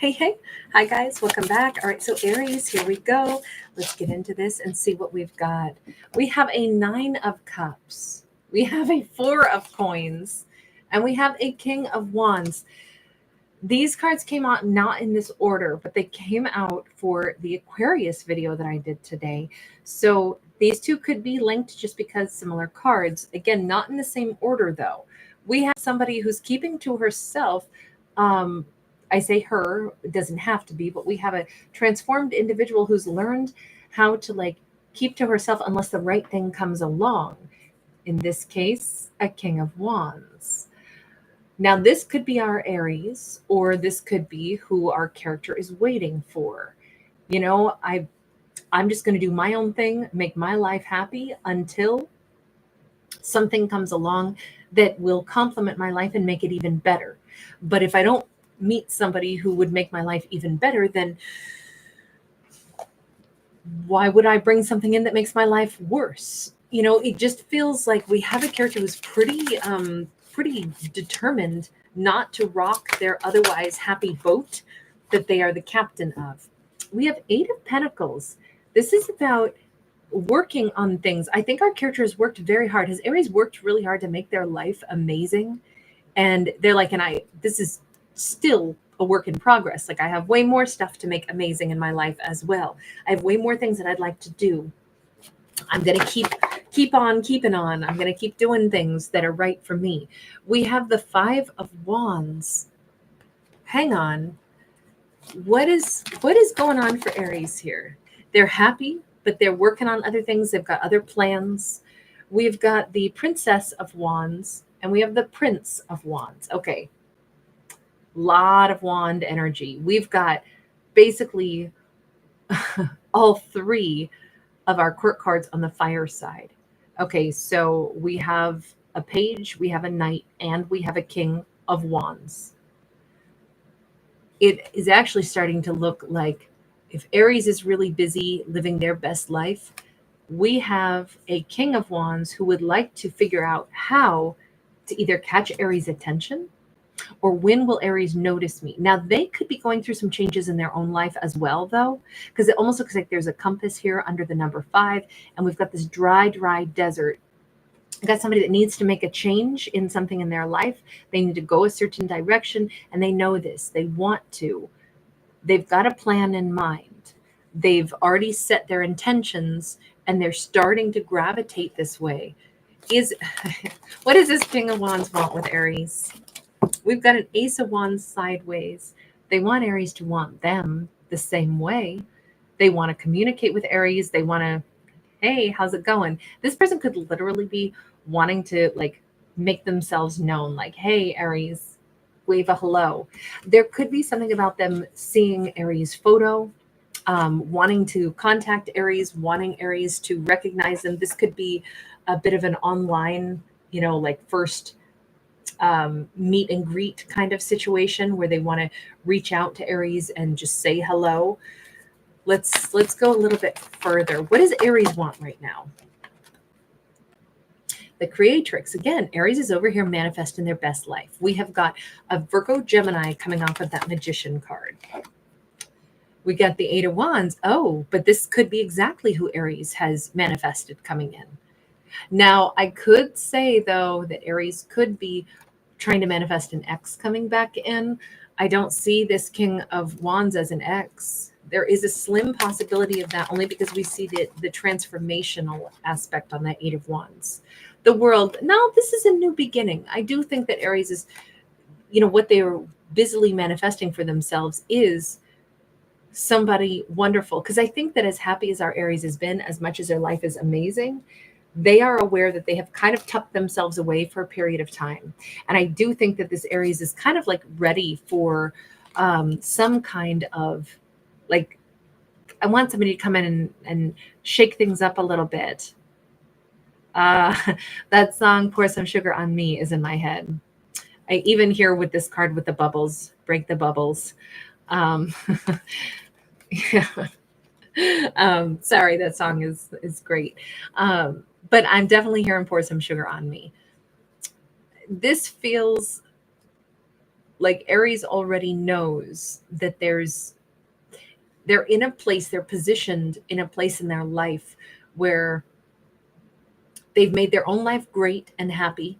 Hey, hi guys, welcome back. All right, so Aries, here we go. Let's get into this and see what we've got. We have a 9 of Cups, we have a 4 of Coins, and we have a King of Wands. These cards came out not in this order, but they came out for the Aquarius video that I did today. So these two could be linked just because similar cards. Again, not in the same order though. We have somebody who's keeping to herself. I say her, it doesn't have to be, but we have a transformed individual who's learned how to keep to herself unless the right thing comes along. In this case, a King of Wands. Now, this could be our Aries, or this could be who our character is waiting for. You know, I'm just going to do my own thing, make my life happy until something comes along that will complement my life and make it even better. But if I don't meet somebody who would make my life even better, then why would I bring something in that makes my life worse? You know, it just feels like we have a character who's pretty determined not to rock their otherwise happy boat that they are the captain of. We have 8 of Pentacles. This is about working on things. I think our character has worked very hard. Has Aries worked really hard to make their life amazing? And they're like, this is still a work in progress. Like, I have way more stuff to make amazing in my life as well. I have way more things that I'd like to do. I'm going to keep on keeping on. I'm going to keep doing things that are right for me. We have the 5 of Wands. Hang on. What is going on for Aries here? They're happy, but they're working on other things. They've got other plans. We've got the Princess of Wands and we have the Prince of Wands. Okay. Lot of wand energy. We've got basically all 3 of our court cards on the fire side. Okay, so we have a page, we have a knight, and we have a King of Wands. It is actually starting to look like if Aries is really busy living their best life, we have a King of Wands who would like to figure out how to either catch Aries' attention or when will Aries notice me? Now, they could be going through some changes in their own life as well, though, because it almost looks like there's a compass here under the number 5, and we've got this dry desert. We've got somebody that needs to make a change in something in their life. They need to go a certain direction, and they know this. They want to. They've got a plan in mind. They've already set their intentions, and they're starting to gravitate this way. What does this King of Wands want with Aries? We've got an Ace of Wands sideways. They want Aries to want them the same way. They want to communicate with Aries. They want to, hey, how's it going? This person could literally be wanting to make themselves known, like, hey, Aries, wave a hello. There could be something about them seeing Aries' photo, wanting to contact Aries, wanting Aries to recognize them. This could be a bit of an online, first meet and greet kind of situation where they want to reach out to Aries and just say hello. Let's go a little bit further. What does Aries want right now? The Creatrix. Again, Aries is over here manifesting their best life. We have got a Virgo Gemini coming off of that Magician card. We got the 8 of Wands. Oh, but this could be exactly who Aries has manifested coming in. Now, I could say, though, that Aries could be trying to manifest an ex coming back in. I don't see this King of Wands as an ex. There is a slim possibility of that only because we see the transformational aspect on that 8 of Wands. The world, no, this is a new beginning. I do think that Aries is, what they are busily manifesting for themselves is somebody wonderful. Because I think that as happy as our Aries has been, as much as their life is amazing, they are aware that they have kind of tucked themselves away for a period of time. And I do think that this Aries is kind of ready for some kind of I want somebody to come in and shake things up a little bit. That song, Pour Some Sugar on Me, is in my head. I even hear with this card with the bubbles, break the bubbles. Yeah. Sorry, that song is great. But I'm definitely hearing Pour Some Sugar on Me. This feels like Aries already knows that they're in a place, they're positioned in a place in their life where they've made their own life great and happy.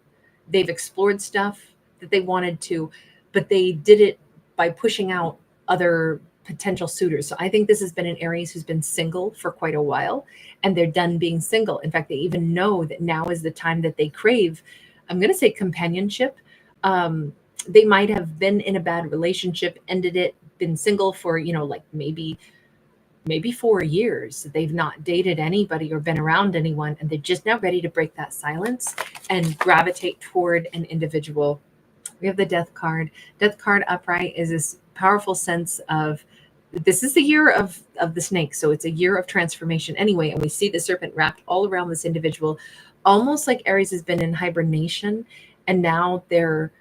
They've explored stuff that they wanted to, but they did it by pushing out other potential suitors. So I think this has been an Aries who's been single for quite a while, and they're done being single. In fact, they even know that now is the time that they crave, I'm going to say, companionship. They might have been in a bad relationship, ended it, been single for, like maybe 4 years. They've not dated anybody or been around anyone, and they're just now ready to break that silence and gravitate toward an individual. We have the Death card. Death card upright is this powerful sense of, this is the year of the snake, so it's a year of transformation anyway, and we see the serpent wrapped all around this individual, almost like Aries has been in hibernation, and now they're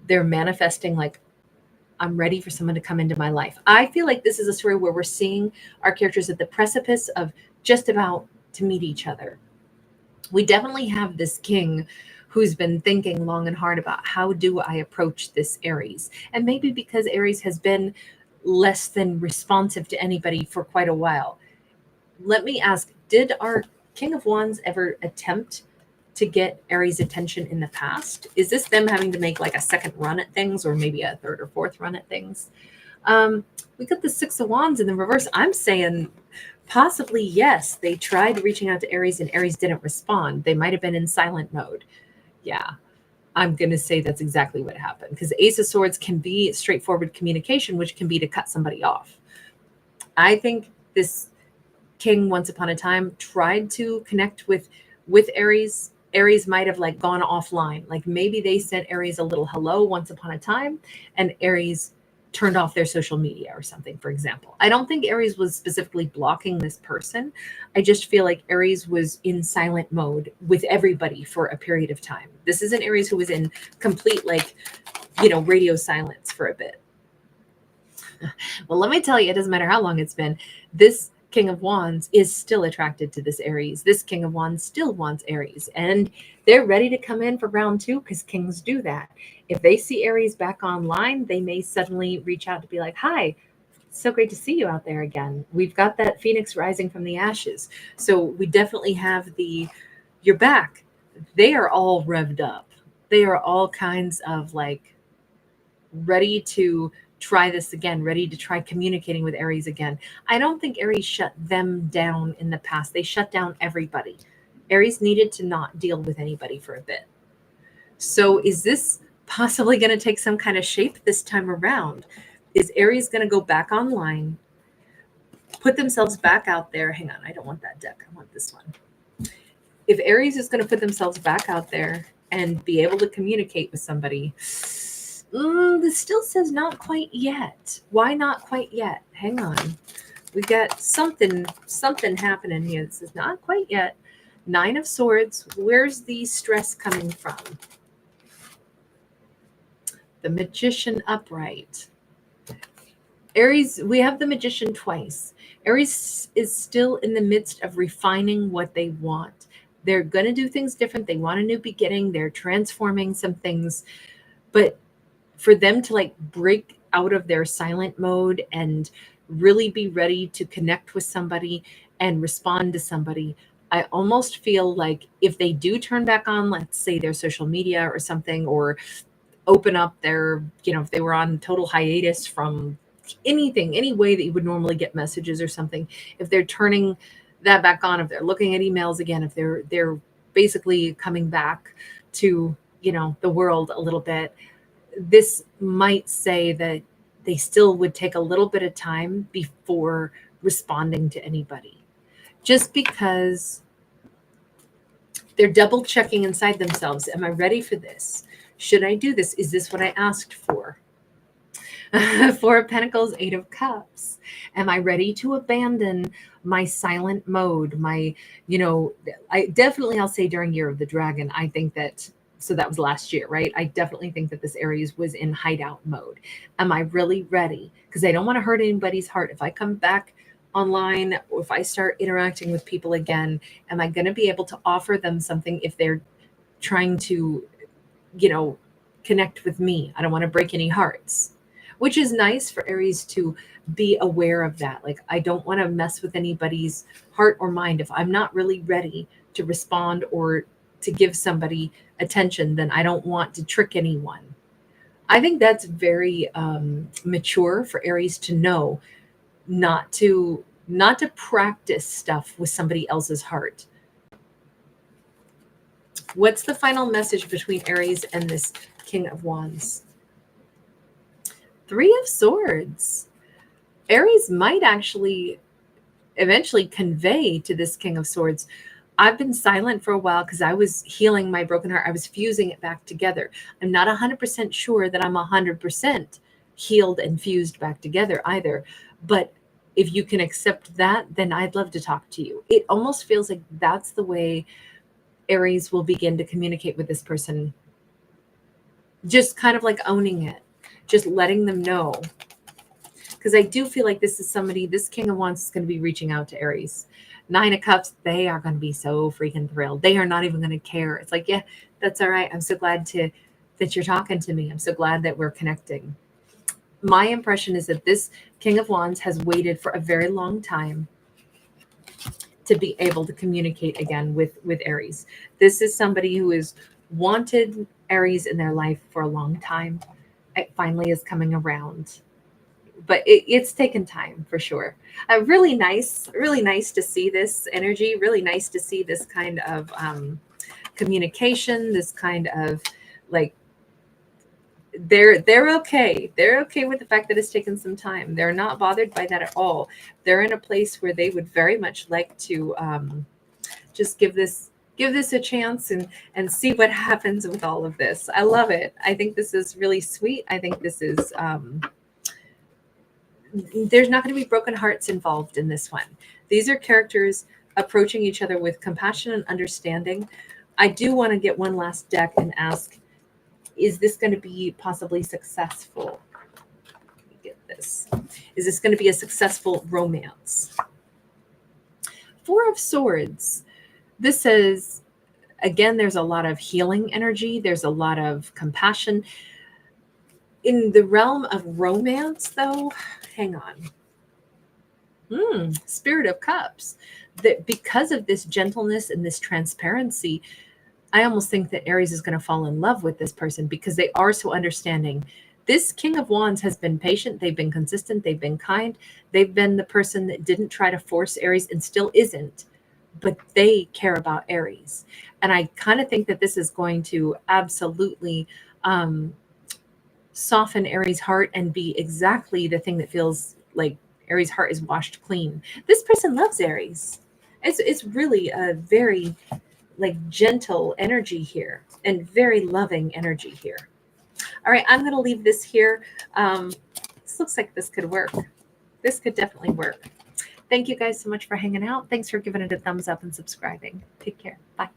manifesting, like, I'm ready for someone to come into my life. I feel like this is a story where we're seeing our characters at the precipice of just about to meet each other. We definitely have this king who's been thinking long and hard about, how do I approach this Aries? And maybe because Aries has been less than responsive to anybody for quite a while. Let me ask, did our King of Wands ever attempt to get Aries' attention in the past? Is this them having to make like a second run at things, or maybe a third or fourth run at things? We got the Six of Wands in the reverse. I'm saying possibly yes. They tried reaching out to Aries and Aries didn't respond. They might have been in silent mode. Yeah, I'm going to say that's exactly what happened, because Ace of Swords can be straightforward communication, which can be to cut somebody off. I think this king once upon a time tried to connect with Aries. Aries might have like gone offline. Like maybe they sent Aries a little hello once upon a time, and Aries turned off their social media or something, for example. I don't think Aries was specifically blocking this person. I just feel like Aries was in silent mode with everybody for a period of time. This is an Aries who was in complete, like, radio silence for a bit. Well, let me tell you, it doesn't matter how long it's been. This King of Wands is still attracted to this Aries. This King of Wands still wants Aries, and they're ready to come in for round 2, because kings do that. If they see Aries back online, they may suddenly reach out to be like, hi, so great to see you out there again. We've got that phoenix rising from the ashes. So we definitely have you're back. They are all revved up. They are all kinds of like ready to try this again, ready to try communicating with Aries again. I don't think Aries shut them down in the past. They shut down everybody. Aries needed to not deal with anybody for a bit. So is this possibly going to take some kind of shape this time around? Is Aries going to go back online, put themselves back out there? Hang on, I don't want that deck. I want this one. If Aries is going to put themselves back out there and be able to communicate with somebody, this still says not quite yet. Why not quite yet? Hang on. We got something happening here that says not quite yet. 9 of Swords. Where's the stress coming from? The Magician upright. Aries, we have the Magician twice. Aries is still in the midst of refining what they want. They're going to do things different. They want a new beginning. They're transforming some things. But for them to like break out of their silent mode and really be ready to connect with somebody and respond to somebody, I almost feel like if they do turn back on, let's say their social media or something, or open up their, if they were on total hiatus from anything, any way that you would normally get messages or something, if they're turning that back on, if they're looking at emails again, if they're basically coming back to, the world a little bit, this might say that they still would take a little bit of time before responding to anybody, just because they're double checking inside themselves. Am I ready for this? Should I do this? Is this what I asked for? 4 of Pentacles, 8 of Cups. Am I ready to abandon my silent mode? I'll say during Year of the Dragon, I think that, so that was last year, right? I definitely think that this Aries was in hideout mode. Am I really ready? Because I don't want to hurt anybody's heart. If I come back online, or if I start interacting with people again, am I going to be able to offer them something if they're trying to, connect with me. I don't want to break any hearts, which is nice for Aries to be aware of that. Like, I don't want to mess with anybody's heart or mind. If I'm not really ready to respond or to give somebody attention, then I don't want to trick anyone. I think that's very mature for Aries to know not to practice stuff with somebody else's heart. What's the final message between Aries and this King of Wands? Three of Swords. Aries might actually eventually convey to this King of Swords, I've been silent for a while because I was healing my broken heart. I was fusing it back together. I'm not 100% sure that I'm 100% healed and fused back together either. But if you can accept that, then I'd love to talk to you. It almost feels like that's the way Aries will begin to communicate with this person. Just kind of like owning it, just letting them know. Because I do feel like this is somebody, this King of Wands is going to be reaching out to Aries. Nine of Cups, they are going to be so freaking thrilled. They are not even going to care. It's like, yeah, that's all right. I'm so glad that you're talking to me. I'm so glad that we're connecting. My impression is that this King of Wands has waited for a very long time to be able to communicate again with Aries. This is somebody who has wanted Aries in their life for a long time. It finally is coming around. But it's taken time for sure. Really nice to see this energy. Really nice to see this kind of communication. This kind of like they're okay. They're okay with the fact that it's taken some time. They're not bothered by that at all. They're in a place where they would very much like to just give this a chance and see what happens with all of this. I love it. I think this is really sweet. I think this is. There's not going to be broken hearts involved in this one. These are characters approaching each other with compassion and understanding. I do want to get one last deck and ask, is this going to be possibly successful? Let me get this. Is this going to be a successful romance? Four of Swords. This says, again, there's a lot of healing energy. There's a lot of compassion. In the realm of romance, though, hang on. Spirit of Cups. That because of this gentleness and this transparency, I almost think that Aries is going to fall in love with this person because they are so understanding. This King of Wands has been patient. They've been consistent. They've been kind. They've been the person that didn't try to force Aries and still isn't, but they care about Aries. And I kind of think that this is going to absolutely soften Aries' heart and be exactly the thing that feels like Aries' heart is washed clean. This person loves Aries. It's really a very like gentle energy here and very loving energy here. All right, I'm going to leave this here. This looks like this could work. This could definitely work. Thank you guys so much for hanging out. Thanks for giving it a thumbs up and subscribing. Take care. Bye.